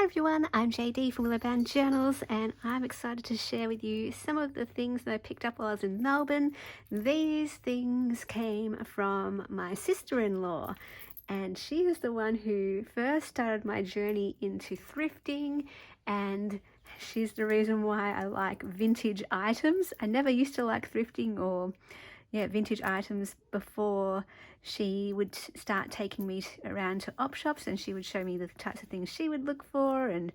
everyone, I'm JD from Willowbound Journals, and I'm excited to share with you some of the things that I picked up while I was in Melbourne. These things came from my sister-in-law, and she is the one who first started my journey into thrifting, and she's the reason why I like vintage items. I never used to like thrifting or vintage items before she would start taking me around to op shops, and she would show me the types of things she would look for, and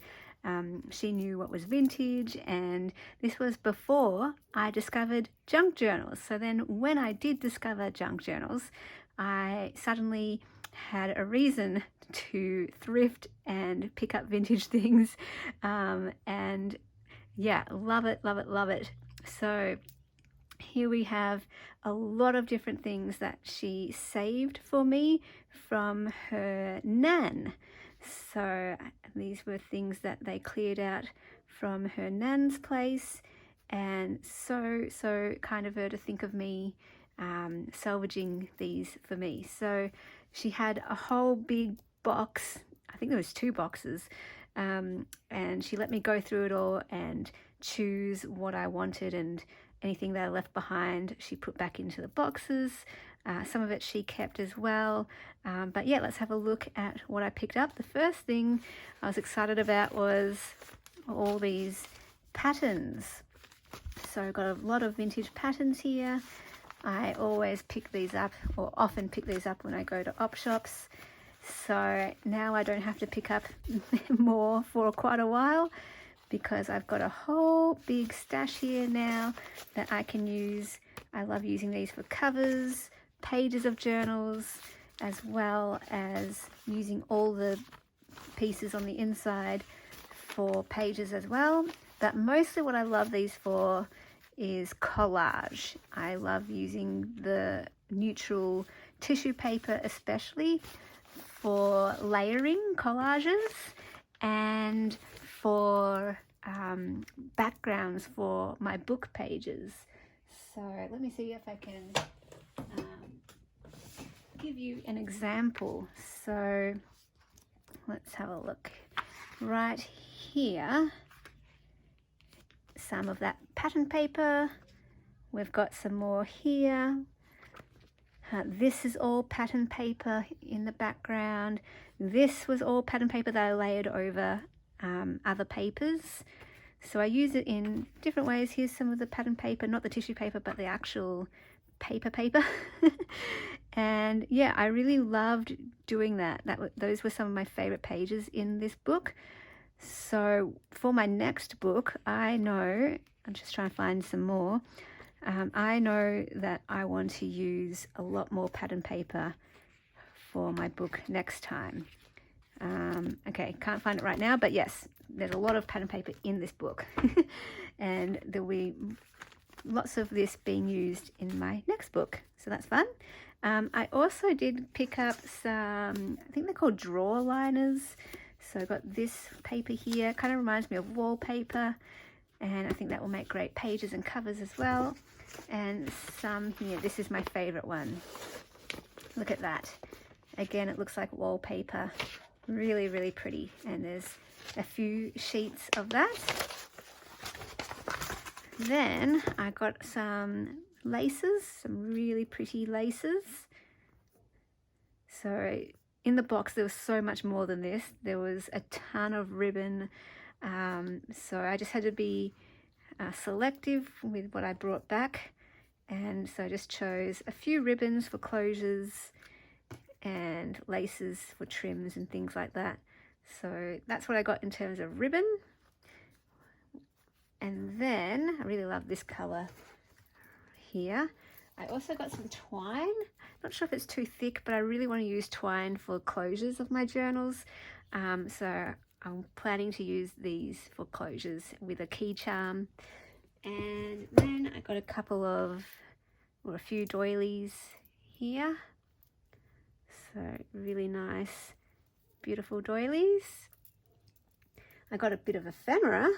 she knew what was vintage, and this was before I discovered junk journals. So then when I did discover junk journals, I suddenly had a reason to thrift and pick up vintage things, and yeah, love it, love it, love it. So here we have a lot of different things that she saved for me from her nan. So these were things that they cleared out from her nan's place, and so kind of her to think of me salvaging these for me. So she had a whole big box, I think there was 2 boxes, and she let me go through it all and choose what I wanted, and anything that I left behind she put back into the boxes. Some of it she kept as well. But yeah, let's have a look at what I picked up. The first thing I was excited about was all these patterns. So I've got a lot of vintage patterns here. I always pick these up, or often pick these up when I go to op shops. So now I don't have to pick up more for quite a while, because I've got a whole big stash here now that I can use. I love using these for covers, pages of journals, as well as using all the pieces on the inside for pages as well. But mostly what I love these for is collage. I love using the neutral tissue paper, especially for layering collages, and for backgrounds for my book pages. So let me see if I can give you an example. So let's have a look. Right here, some of that pattern paper. We've got some more here. This is all pattern paper in the background. This was all pattern paper that I layered over other papers. So I use it in different ways. Here's some of the pattern paper, not the tissue paper, but the actual paper. And yeah, I really loved doing that. Those were some of my favorite pages in this book. So for my next book, I know, I'm just trying to find some more. I know that I want to use a lot more pattern paper for my book next time. Okay, can't find it right now, but yes, there's a lot of pattern paper in this book. And there'll be lots of this being used in my next book, so that's fun. I also did pick up some, I think they're called drawer liners. So I've got this paper here, kind of reminds me of wallpaper, and I think that will make great pages and covers as well. And some here, this is my favorite one. Look at that. Again, it looks like wallpaper. Really, really pretty. And there's a few sheets of that. Then I got some laces, some really pretty laces. So in the box there was so much more than this. There was a ton of ribbon. So I just had to be selective with what I brought back. And so I just chose a few ribbons for closures and laces for trims and things like that. So that's what I got in terms of ribbon. And then I really love this color here. I also got some twine. Not sure if it's too thick, but I really want to use twine for closures of my journals. So I'm planning to use these for closures with a key charm. And then I got a few doilies here. So really nice, beautiful doilies. I got a bit of ephemera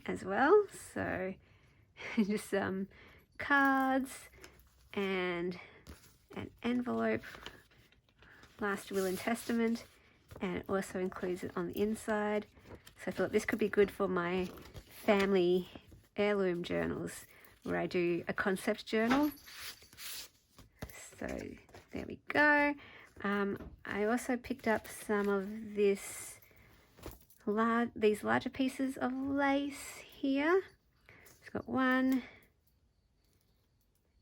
as well. So just some cards and an envelope, last will and testament, and it also includes it on the inside. So I thought this could be good for my family heirloom journals where I do a concept journal. So there we go. I also picked up some of these larger pieces of lace here. It's got 1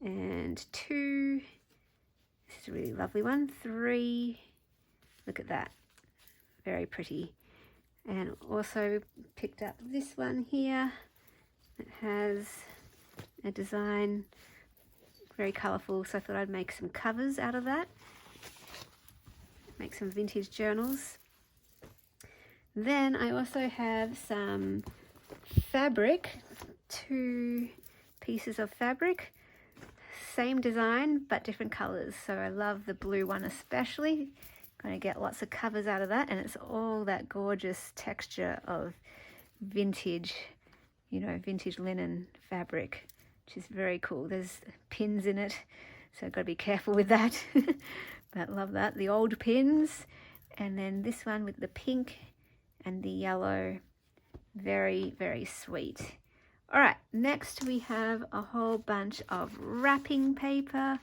and 2. This is a really lovely one. 3. Look at that. Very pretty. And also picked up this one here. It has a design, very colourful, so I thought I'd make some covers out of that. Make some vintage journals. Then I also have some fabric, 2 pieces of fabric, same design but different colours. So I love the blue one especially. Going to get lots of covers out of that, and it's all that gorgeous texture of vintage, you know, vintage linen fabric, which is very cool. There's pins in it, so I've got to be careful with that. But love that, the old pins. And then this one with the pink and the yellow, very, very sweet. All right, next we have a whole bunch of wrapping paper.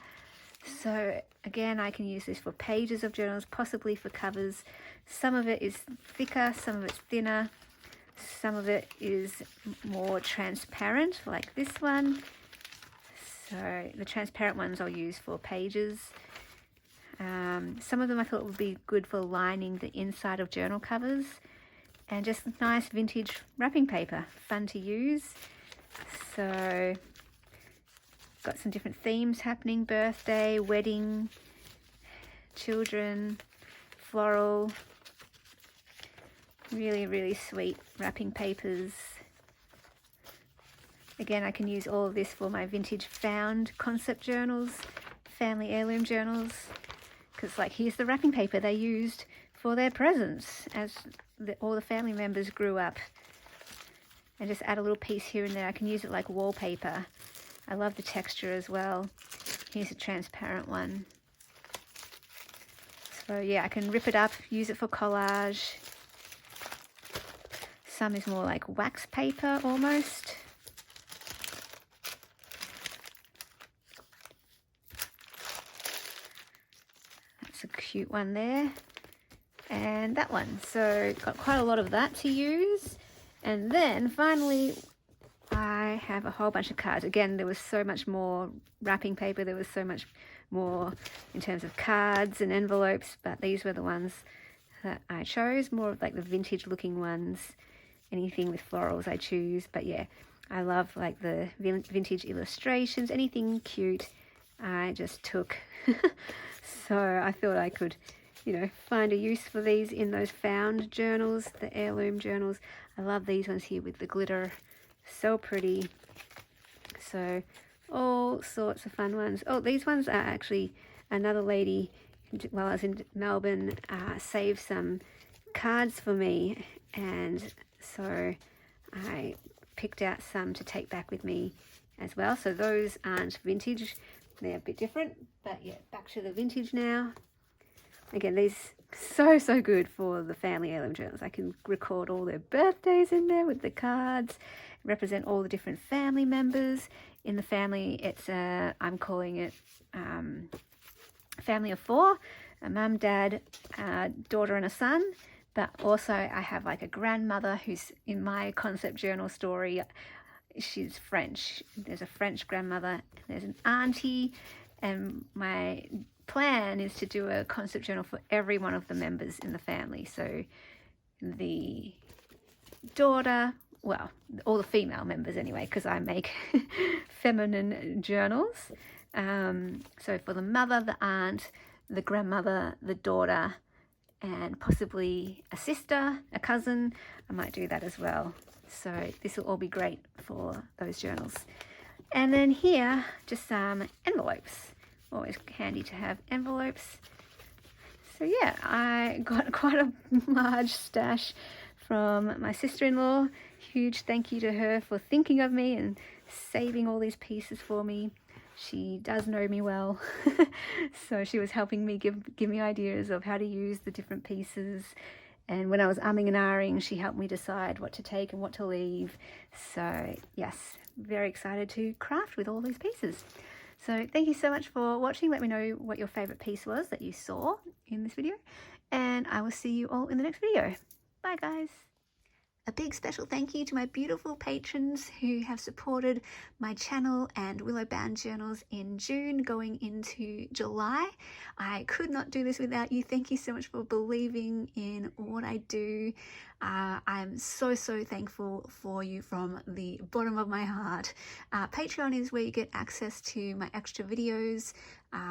So again, I can use this for pages of journals, possibly for covers. Some of it is thicker, some of it's thinner, some of it is more transparent, like this one. So the transparent ones I'll use for pages. Some of them I thought would be good for lining the inside of journal covers, and just nice vintage wrapping paper, fun to use. So got some different themes happening: birthday, wedding, children, floral. Really, really sweet wrapping papers. Again, I can use all of this for my vintage found concept journals, family heirloom journals, because like here's the wrapping paper they used for their presents as all the family members grew up. And just add a little piece here and there. I can use it like wallpaper. I love the texture as well. Here's a transparent one. So yeah, I can rip it up, use it for collage. Some is more like wax paper almost. That's a cute one there. And that one. So got quite a lot of that to use. And then finally, I have a whole bunch of cards. Again, there was so much more wrapping paper. There was so much more in terms of cards and envelopes, but these were the ones that I chose, more of like the vintage looking ones. Anything with florals I choose, but yeah, I love like the vintage illustrations, anything cute I just took. So I thought I could, you know, find a use for these in those found journals, the heirloom journals. I love these ones here with the glitter, so pretty. So all sorts of fun ones. Oh, these ones are actually another lady while I was in Melbourne saved some cards for me, and so I picked out some to take back with me as well. So those aren't vintage, they're a bit different, but yeah, back to the vintage now. Again, these so good for the family heirloom journals. I can record all their birthdays in there with the cards, represent all the different family members in the family. It's I'm calling it family of 4, a mum, dad, daughter and a son. But also I have like a grandmother who's in my concept journal story. She's French. There's a French grandmother. There's an auntie, and my plan is to do a concept journal for every one of the members in the family. So the daughter, well, all the female members anyway, because I make feminine journals. So for the mother, the aunt, the grandmother, the daughter, and possibly a sister, a cousin, I might do that as well. So this will all be great for those journals. And then here, just some envelopes. Always handy to have envelopes. So yeah, I got quite a large stash from my sister-in-law. Huge thank you to her for thinking of me and saving all these pieces for me. She does know me well, so she was helping me give me ideas of how to use the different pieces. And when I was umming and ahhing, she helped me decide what to take and what to leave. So yes, very excited to craft with all these pieces. So thank you so much for watching. Let me know what your favorite piece was that you saw in this video, and I will see you all in the next video. Bye guys. A big special thank you to my beautiful patrons who have supported my channel and Willow Bound Journals in June going into July. I could not do this without you. Thank you so much for believing in what I do. I'm so thankful for you from the bottom of my heart. Patreon is where you get access to my extra videos,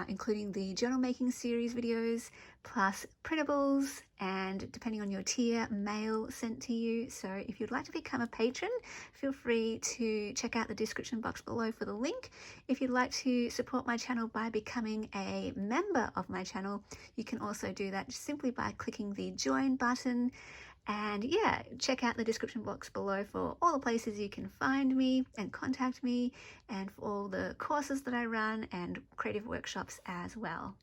including the journal making series videos, plus printables, and depending on your tier, mail sent to you. So if you'd like to become a patron, feel free to check out the description box below for the link. If you'd like to support my channel by becoming a member of my channel, you can also do that simply by clicking the join button. And yeah, check out the description box below for all the places you can find me and contact me, and for all the courses that I run and creative workshops as well.